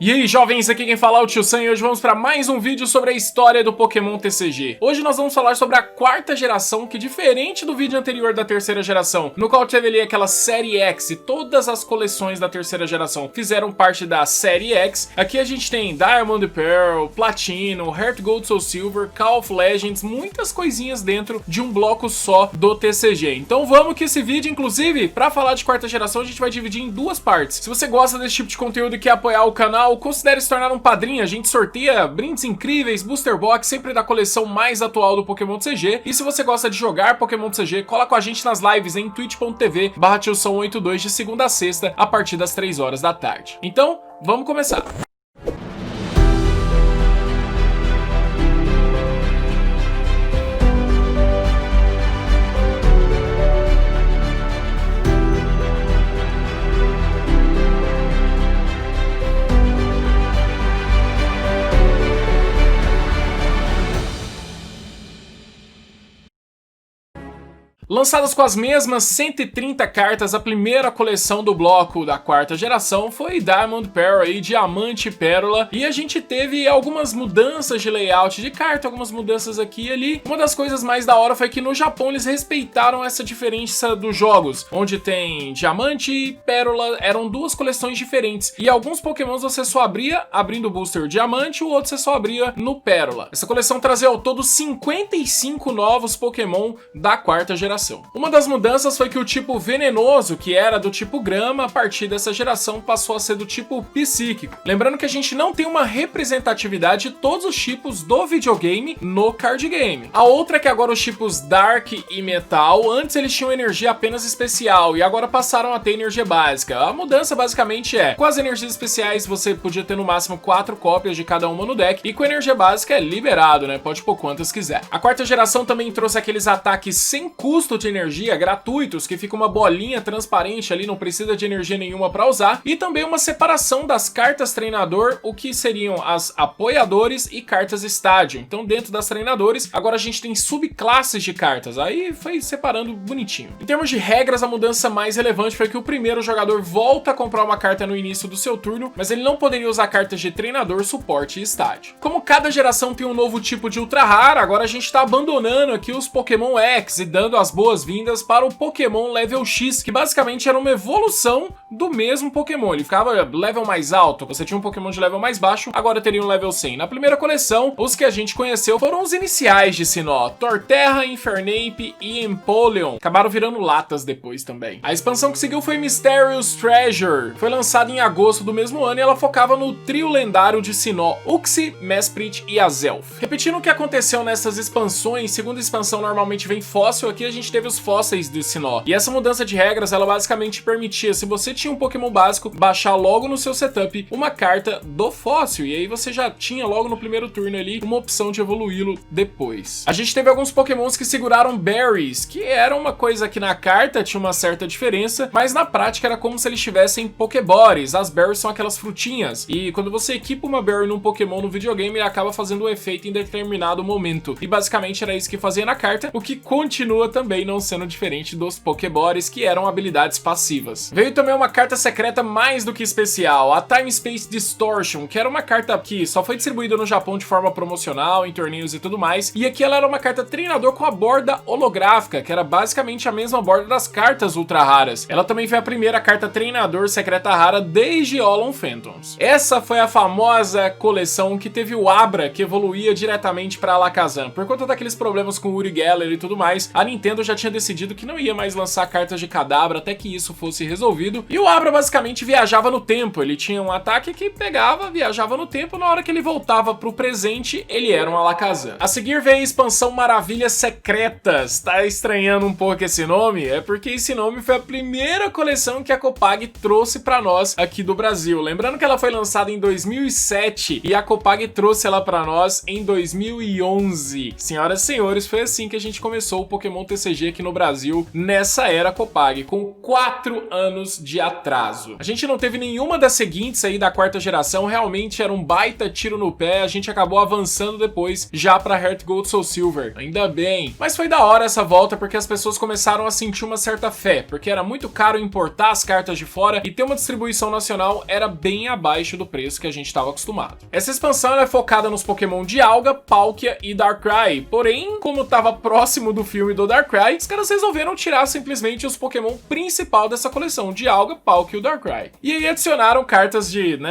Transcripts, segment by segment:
E aí jovens, aqui quem fala é o Tio Sam e hoje vamos para mais um vídeo sobre a história do Pokémon TCG. Hoje nós vamos falar sobre a quarta geração, que diferente do vídeo anterior da terceira geração, no qual teve ali aquela série X e todas as coleções da terceira geração fizeram parte da série X, aqui a gente tem Diamond Pearl, Platino, Heart Gold Soul Silver, Call of Legends, muitas coisinhas dentro de um bloco só do TCG. Então vamos que esse vídeo, inclusive, para falar de quarta geração, a gente vai dividir em duas partes. Se você gosta desse tipo de conteúdo e quer apoiar o canal, considere se tornar um padrinho. A gente sorteia brindes incríveis, booster box, sempre da coleção mais atual do Pokémon TCG. E se você gosta de jogar Pokémon TCG, cola com a gente nas lives em twitch.tv/tiosam82 de segunda a sexta, a partir das 3 horas da tarde. Então, vamos começar! Lançadas com as mesmas 130 cartas, a primeira coleção do bloco da quarta geração foi Diamond Pearl e Diamante e Pérola, e a gente teve algumas mudanças de layout de carta, algumas mudanças aqui e ali. Uma das coisas mais da hora foi que no Japão eles respeitaram essa diferença dos jogos, onde tem Diamante e Pérola, eram duas coleções diferentes, e alguns Pokémons você só abria abrindo o booster Diamante, o outro você só abria no Pérola. Essa coleção trazia ao todo 55 novos Pokémon da quarta geração. Uma das mudanças foi que o tipo venenoso, que era do tipo grama, a partir dessa geração passou a ser do tipo psíquico. Lembrando que a gente não tem uma representatividade de todos os tipos do videogame no card game. A outra é que agora os tipos Dark e Metal, antes eles tinham energia apenas especial e agora passaram a ter energia básica. A mudança basicamente é, com as energias especiais você podia ter no máximo 4 cópias de cada uma no deck, e com energia básica é liberado, né? Pode pôr quantas quiser. A quarta geração também trouxe aqueles ataques sem custo de energia gratuitos, que fica uma bolinha transparente ali, não precisa de energia nenhuma para usar, e também uma separação das cartas treinador, o que seriam as apoiadores e cartas estádio. Então dentro das treinadores, agora a gente tem subclasses de cartas, aí foi separando bonitinho. Em termos de regras, a mudança mais relevante foi que o primeiro jogador volta a comprar uma carta no início do seu turno, mas ele não poderia usar cartas de treinador, suporte e estádio. Como cada geração tem um novo tipo de ultra rara, agora a gente tá abandonando aqui os Pokémon X e dando as boas-vindas para o Pokémon Level X, que basicamente era uma evolução do mesmo Pokémon. Ele ficava level mais alto, você tinha um Pokémon de level mais baixo, agora teria um level 100. Na primeira coleção, os que a gente conheceu foram os iniciais de Sinnoh, Torterra, Infernape e Empoleon. Acabaram virando latas depois também. A expansão que seguiu foi Mysterious Treasure. Foi lançada em agosto do mesmo ano e ela focava no trio lendário de Sinnoh, Uxie, Mesprit e Azelf. Repetindo o que aconteceu nessas expansões, segunda expansão normalmente vem fóssil, aqui a gente teve os fósseis de Sinnoh. E essa mudança de regras, ela basicamente permitia, se você tinha um Pokémon básico, baixar logo no seu setup uma carta do fóssil, e aí você já tinha logo no primeiro turno ali uma opção de evoluí-lo depois. A gente teve alguns Pokémons que seguraram Berries, que era uma coisa que na carta tinha uma certa diferença, mas na prática era como se eles tivessem Pokébores. As Berries são aquelas frutinhas, e quando você equipa uma Berry num Pokémon no videogame, ele acaba fazendo um efeito em determinado momento. E basicamente era isso que fazia na carta, o que continua também não sendo diferente dos Pokébores, que eram habilidades passivas. Veio também uma carta secreta mais do que especial, a Time Space Distortion, que era uma carta que só foi distribuída no Japão de forma promocional, em torneios e tudo mais, e aqui ela era uma carta treinador com a borda holográfica, que era basicamente a mesma borda das cartas ultra raras. Ela também foi a primeira carta treinador secreta rara desde Olon Phantoms. Essa foi a famosa coleção que teve o Abra, que evoluía diretamente para Alakazam. Por conta daqueles problemas com o Uri Geller e tudo mais, a Nintendo já tinha decidido que não ia mais lançar cartas de Kadabra até que isso fosse resolvido, e o Abra basicamente viajava no tempo. Ele tinha um ataque que pegava, viajava no tempo, na hora que ele voltava pro presente, ele era um Alakazam. A seguir veio a expansão Maravilhas Secretas. Tá estranhando um pouco esse nome? É porque esse nome foi a primeira coleção que a Copag trouxe pra nós aqui do Brasil. Lembrando que ela foi lançada em 2007 e a Copag trouxe ela pra nós em 2011. Senhoras e senhores, foi assim que a gente começou o Pokémon TCG aqui no Brasil, nessa era Copag, com 4 anos de atraso. A gente não teve nenhuma das seguintes aí da quarta geração, realmente era um baita tiro no pé, a gente acabou avançando depois já pra Heart Gold Soul Silver, ainda bem. Mas foi da hora essa volta porque as pessoas começaram a sentir uma certa fé, porque era muito caro importar as cartas de fora e ter uma distribuição nacional era bem abaixo do preço que a gente estava acostumado. Essa expansão é focada nos Pokémon Dialga, Palkia e Darkrai, porém, como estava próximo do filme do Darkrai, os caras resolveram tirar simplesmente os Pokémon principal dessa coleção, Dialga, Palkia e o Darkrai. E aí adicionaram cartas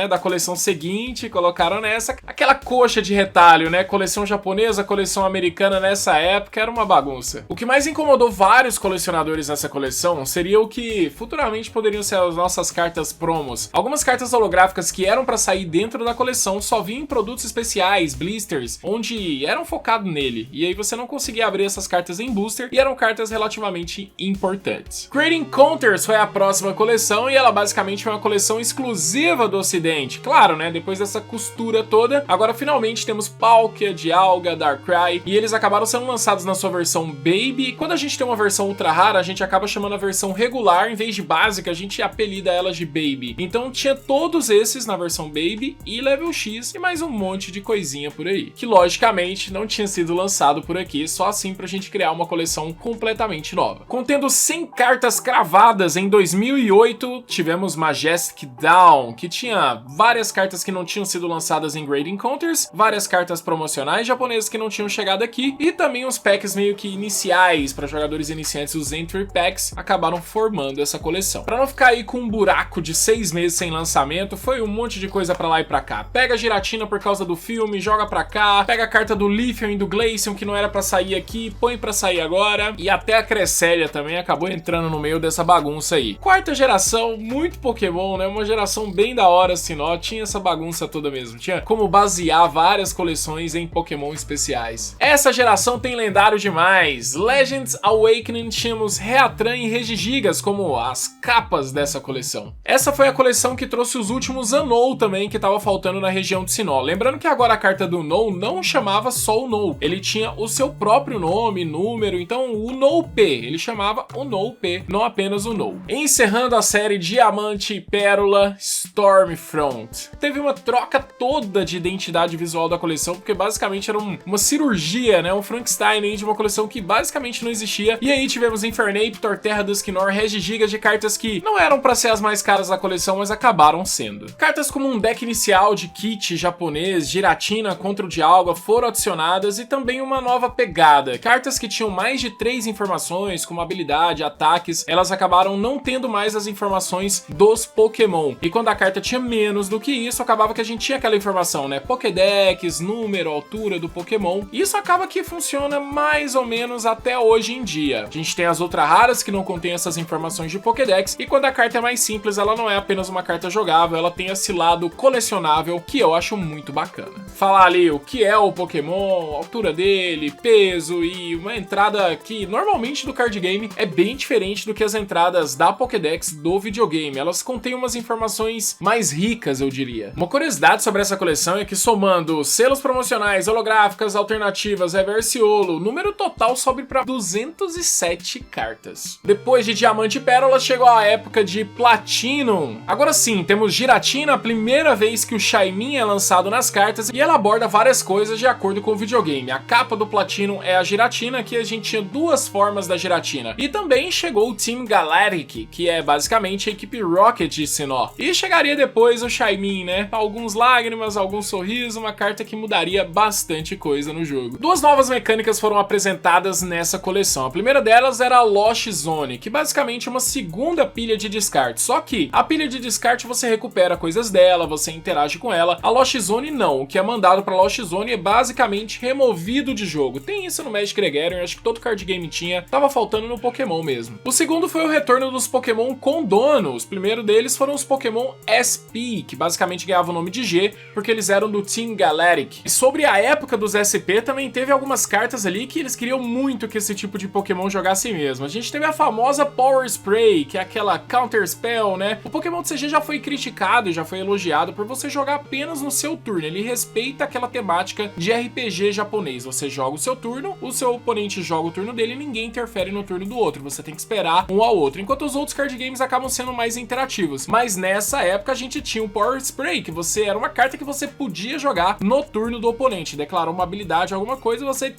da coleção seguinte, colocaram nessa, aquela coxa de retalho, né, coleção japonesa, coleção americana nessa época, era uma bagunça. O que mais incomodou vários colecionadores nessa coleção seria o que futuramente poderiam ser as nossas cartas promos. Algumas cartas holográficas que eram para sair dentro da coleção só vinham em produtos especiais, blisters, onde eram focados nele, e aí você não conseguia abrir essas cartas em booster, e eram cartas relativamente importantes. Great Encounters foi a próxima coleção, e ela basicamente foi uma coleção exclusiva do ocidente. Claro, né, depois dessa costura toda, agora finalmente temos Palkia, Dialga, Darkrai, e eles acabaram sendo lançados na sua versão Baby. Quando a gente tem uma versão ultra rara, a gente acaba chamando a versão regular, em vez de básica, a gente apelida elas de Baby. Então tinha todos esses na versão Baby e Level X e mais um monte de coisinha por aí, que logicamente não tinha sido lançado por aqui, só assim pra gente criar uma coleção completamente nova. Contendo 100 cartas cravadas em 2008, tivemos Majestic Dawn, que tinha várias cartas que não tinham sido lançadas em Great Encounters, várias cartas promocionais japonesas que não tinham chegado aqui, e também uns packs meio que iniciais para jogadores iniciantes, os Entry Packs, acabaram formando essa coleção. Pra não ficar aí com um buraco de 6 meses sem lançamento, foi um monte de coisa pra lá e pra cá. Pega a Giratina por causa do filme, joga pra cá, pega a carta do Leafeon e do Glaceon que não era pra sair aqui, põe pra sair agora, e até a Cresselia também acabou entrando no meio dessa bagunça aí. Quarta geração, muito Pokémon, né? Uma geração bem da hora, assim, ó, tinha essa bagunça toda mesmo, tinha como basear várias coleções em Pokémon especiais. Essa geração tem lendário demais. Legends Awakening, tínhamos Reatran e Regigigas como as capas dessa coleção. Essa foi a coleção que trouxe os últimos Unown também, que tava faltando na região de Sinnoh. Lembrando que agora a carta do Unown não chamava só Unown, ele tinha o seu próprio nome, número, então o Unown P, ele chamava Unown P, não apenas Unown. Encerrando a série Diamante e Pérola, Stormfront. Teve uma troca toda de identidade visual da coleção, porque basicamente era uma cirurgia, né, um Frankenstein aí de uma coleção que basicamente não existia. E aí tivemos Infernape, Terra Dusknoir, Regigigas, de cartas que não eram pra ser as mais caras da coleção, mas acabaram sendo. Cartas como um deck inicial de kit japonês, Giratina contra o Dialga foram adicionadas, e também uma nova pegada. Cartas que tinham mais de 3 informações, como habilidade, ataques, elas acabaram não tendo mais as informações dos Pokémon. E quando a carta tinha menos do que isso, acabava que a gente tinha aquela informação, né? Pokédex, número, altura do Pokémon. E isso acaba que funciona mais ou menos até hoje em dia. A gente tem as ultra raras que não contêm essas informações de Pokédex, e quando a carta é mais simples, ela não é apenas uma carta jogável, ela tem esse lado colecionável que eu acho muito bacana. Falar ali o que é o Pokémon, a altura dele, peso, e uma entrada que normalmente do card game é bem diferente do que as entradas da Pokédex do videogame. Elas contêm umas informações mais ricas, eu diria. Uma curiosidade sobre essa coleção é que, somando selos promocionais, holográficas, alternativas, reverse holo, o número total sobe para 207 cartas. Depois de Diamante e Pérola, chegou a época de Platinum. Agora sim, temos Giratina, a primeira vez que o Shaymin é lançado nas cartas, e ela aborda várias coisas de acordo com o videogame. A capa do Platinum é a Giratina, que a gente tinha duas formas da Giratina. E também chegou o Team Galactic, que é basicamente a equipe Rocket de Sinnoh. E chegaria depois o Shaymin, né? Alguns lágrimas, algum sorriso, uma carta que mudaria bastante coisa no jogo. Duas novas mecânicas foram apresentadas nessa coleção. A primeira delas era a Lost Zone, que basicamente é uma segunda pilha de descarte. Só que a pilha de descarte você recupera coisas dela, você interage com ela. A Lost Zone não. O que é mandado pra Lost Zone é basicamente removido de jogo. Tem isso no Magic Gregario, acho que todo card game tinha. Tava faltando no Pokémon mesmo. O segundo foi o retorno dos Pokémon com dono. Os primeiros deles foram os Pokémon SP, que basicamente ganhavam o nome de G, porque eles eram do Team Galactic. E sobre a época dos SP, também teve algumas cartas ali que eles queriam muito que esse tipo de Pokémon jogasse mesmo. A gente teve a famosa Power Spray, que é aquela Counter Spell, né? O Pokémon CG já foi criticado e já foi elogiado por você jogar apenas no seu turno. Ele respeita aquela temática de RPG japonês. Você joga o seu turno, o seu oponente joga o turno dele e ninguém interfere no turno do outro. Você tem que esperar um ao outro. Enquanto os outros card games acabam sendo mais interativos. Mas nessa época a gente tinha o Power Spray, que era uma carta que você podia jogar no turno do oponente. Declarou uma habilidade, alguma coisa, você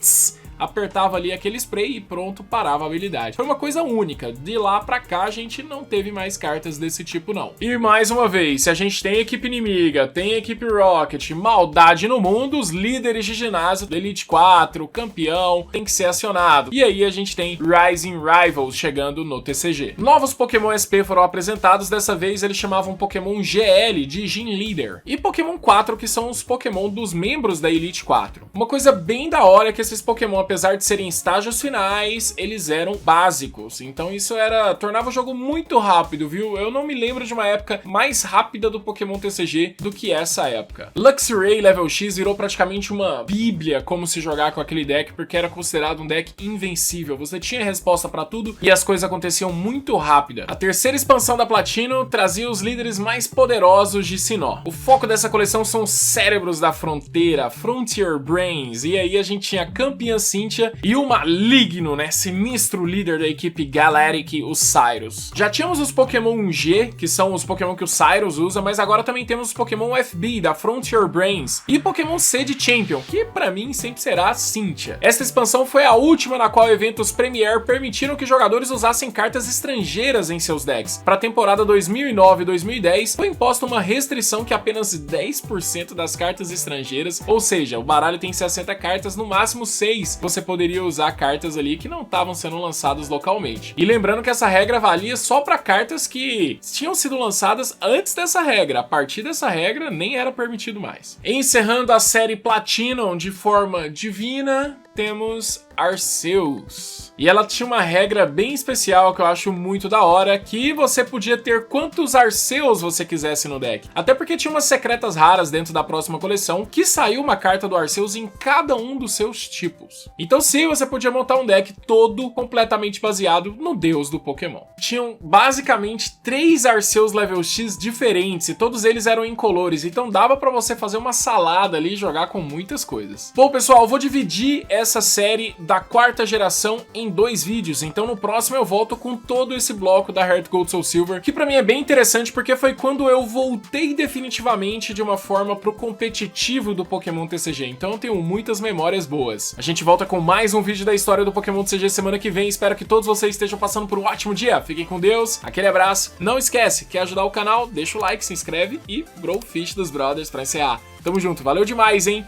apertava ali aquele spray e pronto, parava a habilidade. Foi uma coisa única. De lá pra cá a gente não teve mais cartas desse tipo não. E mais uma vez, se a gente tem equipe inimiga, tem equipe Rocket, maldade no mundo, os líderes de ginásio do Elite 4, campeão, tem que ser acionado. E aí a gente tem Rising Rivals chegando no TCG. Novos Pokémon SP foram apresentados, dessa vez eles chamavam Pokémon GL de Gym Leader. E Pokémon 4, que são os Pokémon dos membros da Elite 4. Uma coisa bem da hora é que esses Pokémon, apesar de serem estágios finais, eles eram básicos. Então isso tornava o jogo muito rápido, viu? Eu não me lembro de uma época mais rápida do Pokémon TCG do que essa época. Luxray Level X virou praticamente uma bíblia como se jogar com aquele deck, porque era considerado um deck invencível. Você tinha resposta pra tudo e as coisas aconteciam muito rápida. A terceira expansão da Platino trazia os líderes mais poderosos de Sinnoh. O foco dessa coleção são os cérebros da fronteira, Frontier Brains, e aí a gente tinha a campeã Cynthia e o maligno, né, sinistro líder da equipe Galactic, o Cyrus. Já tínhamos os Pokémon G, que são os Pokémon que o Cyrus usa, mas agora também temos os Pokémon FB, da Frontier Brains, e Pokémon C de Champion, que pra mim sempre será a Cynthia. Esta expansão foi a última na qual eventos Premier permitiram que jogadores usassem cartas estrangeiras em seus decks. Para a temporada 2009 e 2010, foi imposta uma restrição que apenas 10% das cartas estrangeiras, ou seja, o baralho tem 60 cartas, no máximo 6, você poderia usar cartas ali que não estavam sendo lançadas localmente. E lembrando que essa regra valia só para cartas que tinham sido lançadas antes dessa regra. A partir dessa regra, nem era permitido mais. Encerrando a série Platinum de forma divina, temos Arceus. E ela tinha uma regra bem especial que eu acho muito da hora, que você podia ter quantos Arceus você quisesse no deck. Até porque tinha umas secretas raras dentro da próxima coleção, que saiu uma carta do Arceus em cada um dos seus tipos. Então sim, você podia montar um deck todo completamente baseado no deus do Pokémon. Tinham basicamente 3 Arceus Level X diferentes, e todos eles eram incolores, então dava pra você fazer uma salada ali e jogar com muitas coisas. Bom pessoal, eu vou dividir essa série da 4ª geração em 2 vídeos, então no próximo eu volto com todo esse bloco da Heart Gold Soul Silver, que pra mim é bem interessante porque foi quando eu voltei definitivamente de uma forma pro competitivo do Pokémon TCG, então eu tenho muitas memórias boas. A gente volta com mais um vídeo da história do Pokémon TCG semana que vem, espero que todos vocês estejam passando por um ótimo dia, fiquem com Deus, aquele abraço, não esquece, quer ajudar o canal, deixa o like, se inscreve e Growfish dos Brothers pra encerrar. Tamo junto, valeu demais, hein?